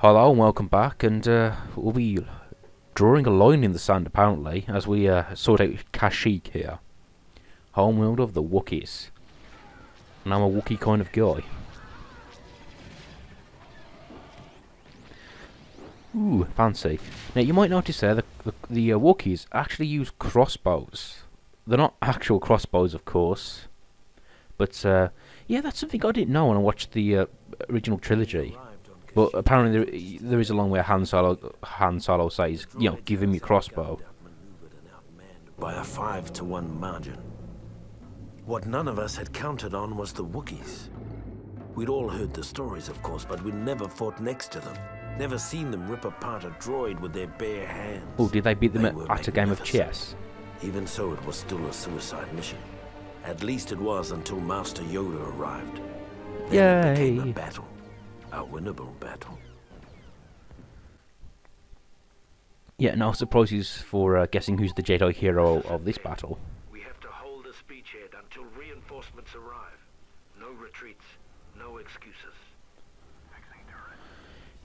Hello and welcome back, and we'll be drawing a line in the sand apparently as we sort out Kashyyyk here, homeworld of the Wookiees. And I'm a Wookiee kind of guy. Ooh, fancy. Now you might notice there the Wookiees actually use crossbows. They're not actual crossbows, of course, but yeah, that's something I didn't know when I watched the original trilogy. But apparently there is a long way Han Solo says, you know, give him your crossbow. By a 5-to-1 margin. What none of us had counted on was the Wookiees. We'd all heard the stories, of course, but we'd never fought next to them. Never seen them rip apart a droid with their bare hands. Oh, did they beat them at a game of chess? Even so, it was still a suicide mission. At least it was until Master Yoda arrived. Then it became a battle. A winnable battle. Yeah, no surprises for guessing who's the Jedi hero of this battle. We have to hold this beachhead until reinforcements arrive. No retreats, no excuses.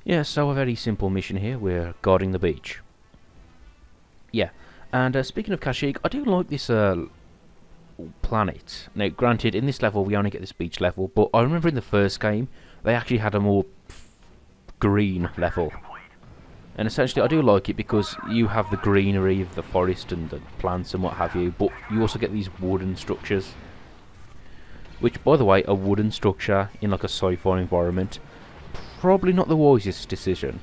Yeah, so a very simple mission here. We're guarding the beach. Yeah, and speaking of Kashyyyk, I do like this planet. Now, granted, in this level we only get this beach level, but I remember in the first game they actually had a more green level. And essentially I do like it because you have the greenery of the forest and the plants and what have you, but you also get these wooden structures. Which, by the way, a wooden structure in like a sci-fi environment, probably not the wisest decision.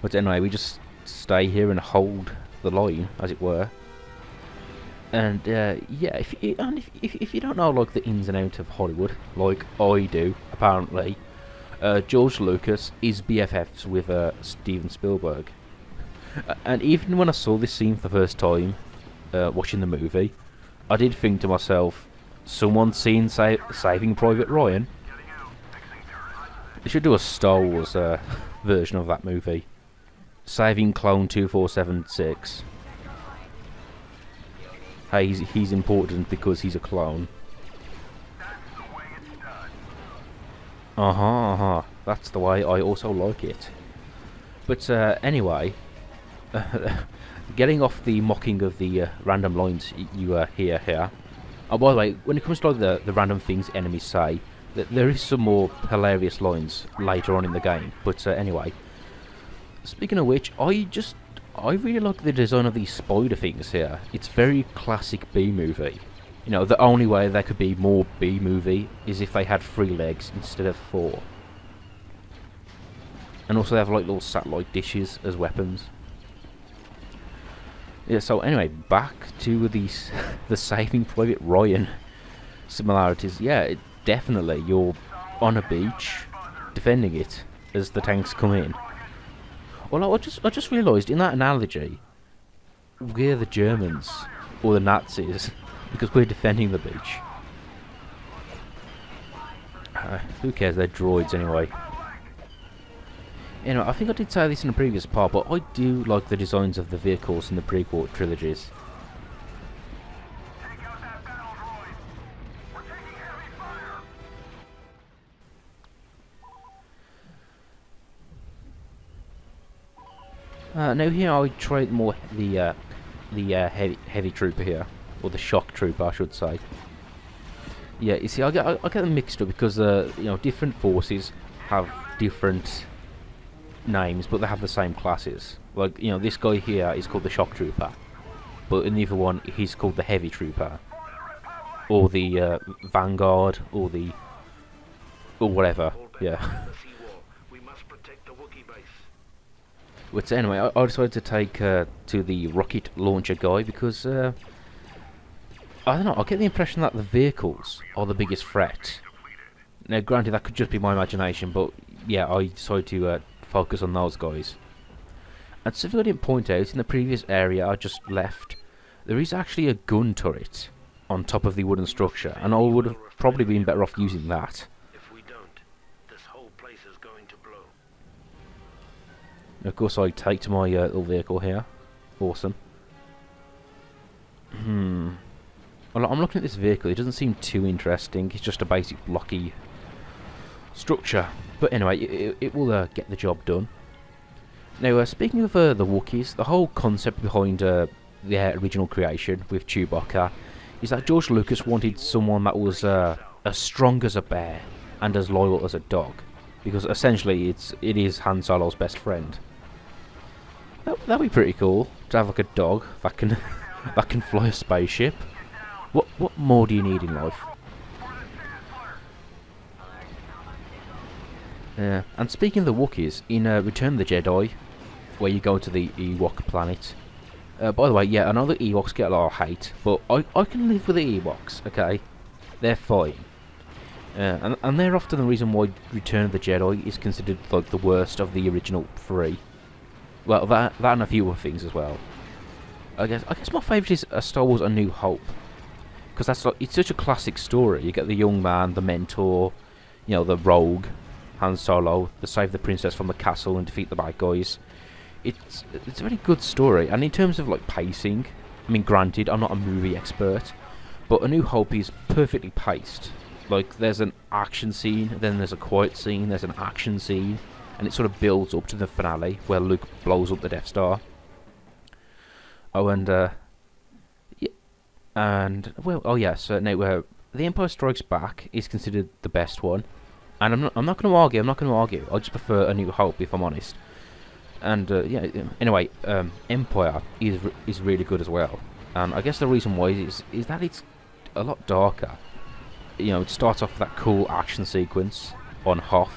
But anyway, we just stay here and hold the line, as it were. And yeah, if you don't know like the ins and outs of Hollywood, like I do, apparently, George Lucas is BFFs with Steven Spielberg. And even when I saw this scene for the first time, watching the movie, I did think to myself, someone's seen Saving Private Ryan. They should do a Star Wars version of that movie. Saving Clone 2476. Hey, he's important because he's a clone. That's the way I also like it. But anyway, getting off the mocking of the random lines you hear here. Oh, by the way, when it comes to like, the random things enemies say, there is some more hilarious lines later on in the game. But anyway, speaking of which, I really like the design of these spider things here. It's very classic B-movie. You know, the only way they could be more B-movie is if they had 3 legs instead of 4. And also they have like little satellite dishes as weapons. Yeah, so anyway, back to these the Saving Private Ryan similarities. Yeah, definitely you're on a beach defending it as the tanks come in. Well, I just realised in that analogy, we're the Germans or the Nazis because we're defending the beach. Who cares? They're droids anyway. Anyway, I think I did say this in a previous part, but I do like the designs of the vehicles in the prequel trilogies. Now here I try more the heavy trooper here, or the shock trooper I should say. Yeah, you see, I get them mixed up because you know, different forces have different names, but they have the same classes. Like, you know, this guy here is called the shock trooper, but in the other one he's called the heavy trooper, or the vanguard, or whatever. Yeah. But anyway, I decided to take to the rocket launcher guy because I don't know, I get the impression that the vehicles are the biggest threat. Now granted that could just be my imagination, but yeah, I decided to focus on those guys. And something I didn't point out, in the previous area I just left, there is actually a gun turret on top of the wooden structure, and I would have probably been better off using that. Of course I take to my little vehicle here. Awesome. Well, I'm looking at this vehicle, it doesn't seem too interesting, it's just a basic blocky structure. But anyway, it will get the job done. Now, speaking of the Wookiees, the whole concept behind their original creation with Chewbacca is that George Lucas wanted someone that was as strong as a bear and as loyal as a dog, because essentially it is Han Solo's best friend. That'd be pretty cool to have like a dog that can that can fly a spaceship. What more do you need in life? Yeah. And speaking of the Wookiees, in Return of the Jedi, where you go to the Ewok planet. By the way, yeah, I know the Ewoks get a lot of hate, but I can live with the Ewoks, okay? They're fine. And they're often the reason why Return of the Jedi is considered like the worst of the original three. Well, that and a few other things as well. I guess my favourite is Star Wars: A New Hope, because it's such a classic story. You get the young man, the mentor, you know, the rogue, Han Solo, to save the princess from the castle and defeat the bad guys. It's a very good story, and in terms of like pacing, I mean, granted, I'm not a movie expert, but A New Hope is perfectly paced. Like, there's an action scene, then there's a quiet scene, there's an action scene, and it sort of builds up to the finale where Luke blows up the Death Star. Oh, and yeah, and well, oh yes, now The Empire Strikes Back is considered the best one, and I'm not going to argue. I just prefer A New Hope, if I'm honest. And yeah, anyway, Empire is really good as well, and I guess the reason why is that it's a lot darker. You know, it starts off with that cool action sequence on Hoth,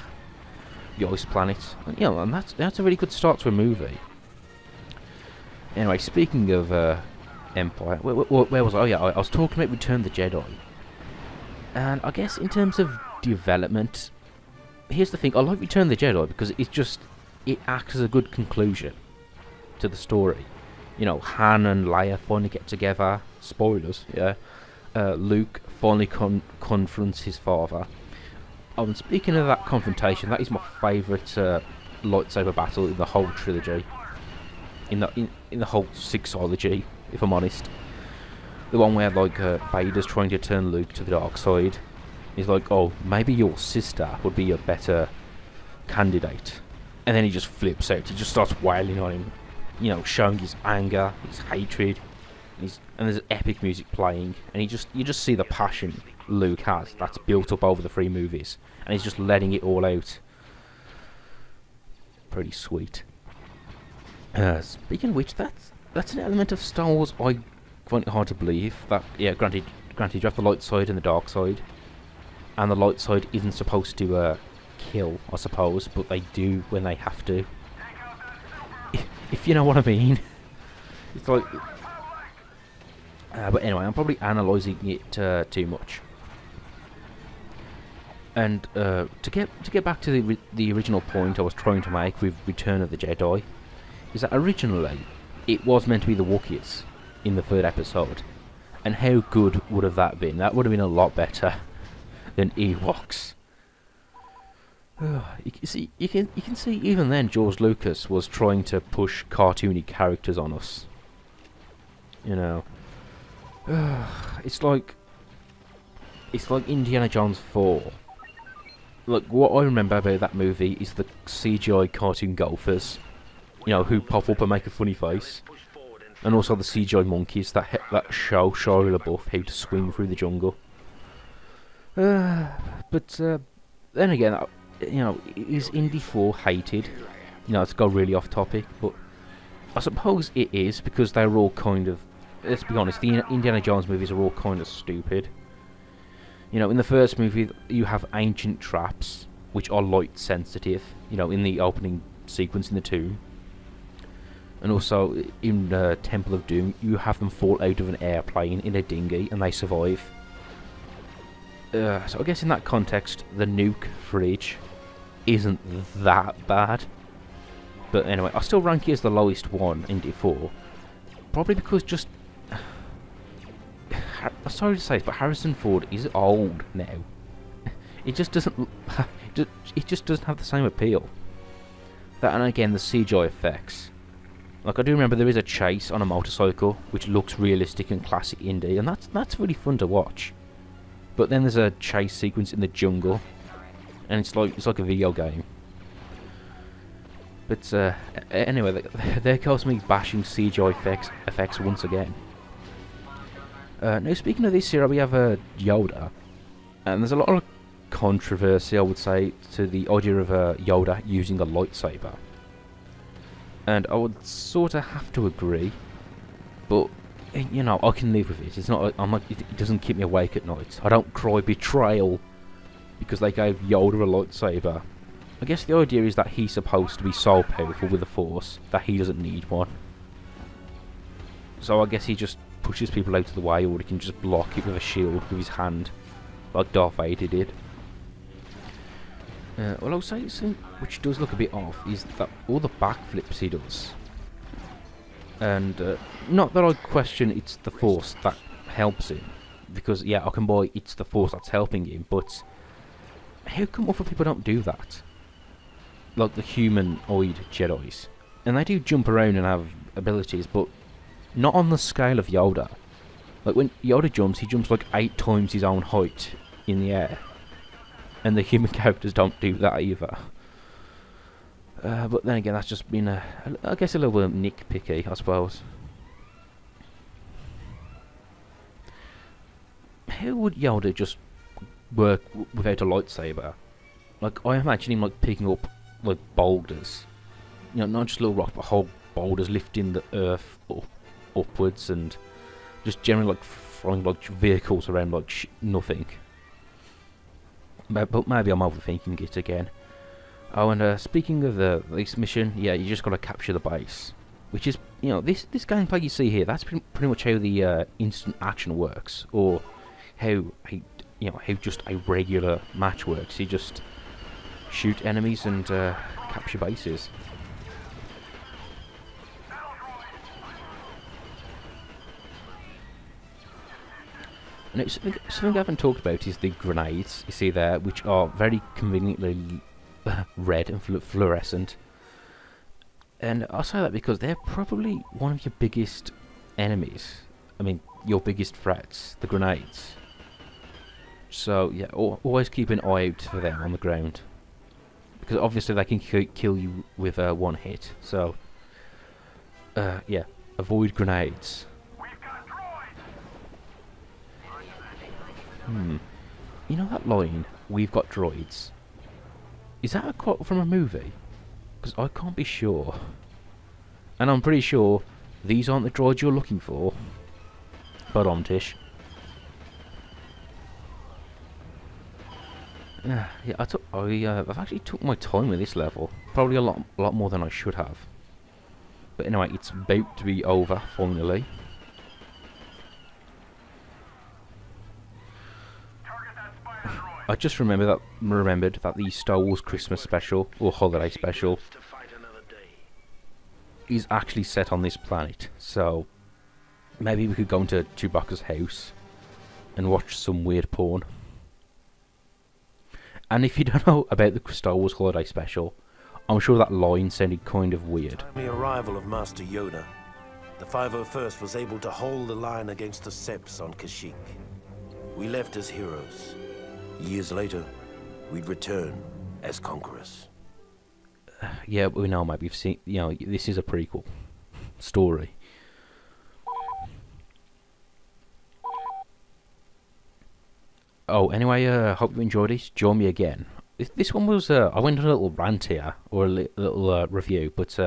the ice planet, and, you know, and that's a really good start to a movie. Anyway, speaking of Empire, where was I? Oh yeah, I was talking about Return of the Jedi, and I guess in terms of development, here's the thing: I like Return of the Jedi because it acts as a good conclusion to the story. You know, Han and Leia finally get together. Spoilers, yeah. Luke finally confronts his father. Oh, and speaking of that confrontation, that is my favourite lightsaber battle in the whole trilogy. In the whole sixology, if I'm honest. The one where like Vader's trying to turn Luke to the dark side. He's like, oh, maybe your sister would be a better candidate. And then he just flips out. He just starts wailing on him, you know, showing his anger, his hatred, and there's epic music playing, and you just see the passion Luke has that's built up over the 3 movies, and he's just letting it all out. Pretty sweet. Speaking of which, that's an element of Star Wars I find it hard to believe. That, yeah, granted, you have the light side and the dark side, and the light side isn't supposed to kill, I suppose, but they do when they have to. If you know what I mean. It's like... but anyway, I'm probably analysing it too much. And to get back to the original point I was trying to make with Return of the Jedi, is that originally it was meant to be the Wookiees in the 3rd episode, and how good would have that been? That would have been a lot better than Ewoks. You can see even then George Lucas was trying to push cartoony characters on us. You know, it's like Indiana Jones 4. Like, what I remember about that movie is the CGI cartoon golfers, you know, who pop up and make a funny face, and also the CGI monkeys that show Shia LaBeouf how to swing through the jungle. But then again, you know, is Indy 4 hated? You know, to go really off topic, but I suppose it is, because they're all kind of, let's be honest, the Indiana Jones movies are all kind of stupid. You know, in the first movie, you have ancient traps, which are light sensitive, you know, in the opening sequence in the tomb. And also, in Temple of Doom, you have them fall out of an airplane in a dinghy, and they survive. So I guess in that context, the nuke fridge isn't that bad. But anyway, I still rank it as the lowest one in D4. Probably because just... I'm sorry to say this, but Harrison Ford is old now. It just doesn't... it just doesn't have the same appeal. That, and again, the CGI effects. Like, I do remember there is a chase on a motorcycle, which looks realistic and classic indie, and that's really fun to watch. But then there's a chase sequence in the jungle, and it's like a video game. But anyway, there goes me bashing CGI effects once again. Now speaking of this here, we have Yoda, and there's a lot of controversy, I would say, to the idea of Yoda using a lightsaber. And I would sort of have to agree, but you know, I can live with it. It's not. It doesn't keep me awake at night. I don't cry betrayal because they gave Yoda a lightsaber. I guess the idea is that he's supposed to be so powerful with the Force that he doesn't need one. So I guess he just pushes people out of the way, or he can just block it with a shield with his hand, like Darth Vader did. Well, I'll say something which does look a bit off is that all the backflips he does. And not that I question it's the Force that helps him, because yeah, I can buy it's the Force that's helping him, but how come other people don't do that? Like the humanoid Jedis. And they do jump around and have abilities, but not on the scale of Yoda. Like when Yoda jumps, he jumps like 8 times his own height in the air. And the human characters don't do that either. But then again, that's just been I guess a little bit nitpicky, I suppose. How would Yoda just work without a lightsaber? Like, I imagine him like picking up like boulders, you know, not just little rocks, but whole boulders, lifting the earth upwards, and just generally like throwing like vehicles around like nothing. But maybe I'm overthinking it again. Oh, and speaking of this mission, yeah, you just got to capture the base, which is, you know, this gameplay you see here. That's pretty much how the instant action works, or how how just a regular match works. You just shoot enemies and capture bases. Now, something I haven't talked about is the grenades you see there, which are very conveniently red and fluorescent. And I say that because they're probably one of your biggest enemies. I mean, your biggest threats, the grenades. So yeah, always keep an eye out for them on the ground, because obviously they can kill you with one hit. So yeah, avoid grenades. You know that line, "We've got droids"? Is that a quote from a movie? Because I can't be sure. And I'm pretty sure these aren't the droids you're looking for. But Tish. Yeah, I've actually took my time with this level. Probably a lot more than I should have. But anyway, it's about to be over finally. I just remembered that the Star Wars Christmas special, or holiday special, is actually set on this planet. So maybe we could go into Chewbacca's house and watch some weird porn. And if you don't know about the Star Wars holiday special, I'm sure that line sounded kind of weird. The arrival of Master Yoda, the 501st was able to hold the line against the Seps on Kashyyyk. We left as heroes. Years later, we'd return as conquerors. Yeah, we know, mate. We've seen, you know, this is a prequel story. Oh, anyway, hope you enjoyed it. Join me again. This one was, I went on a little rant here, or a little review, but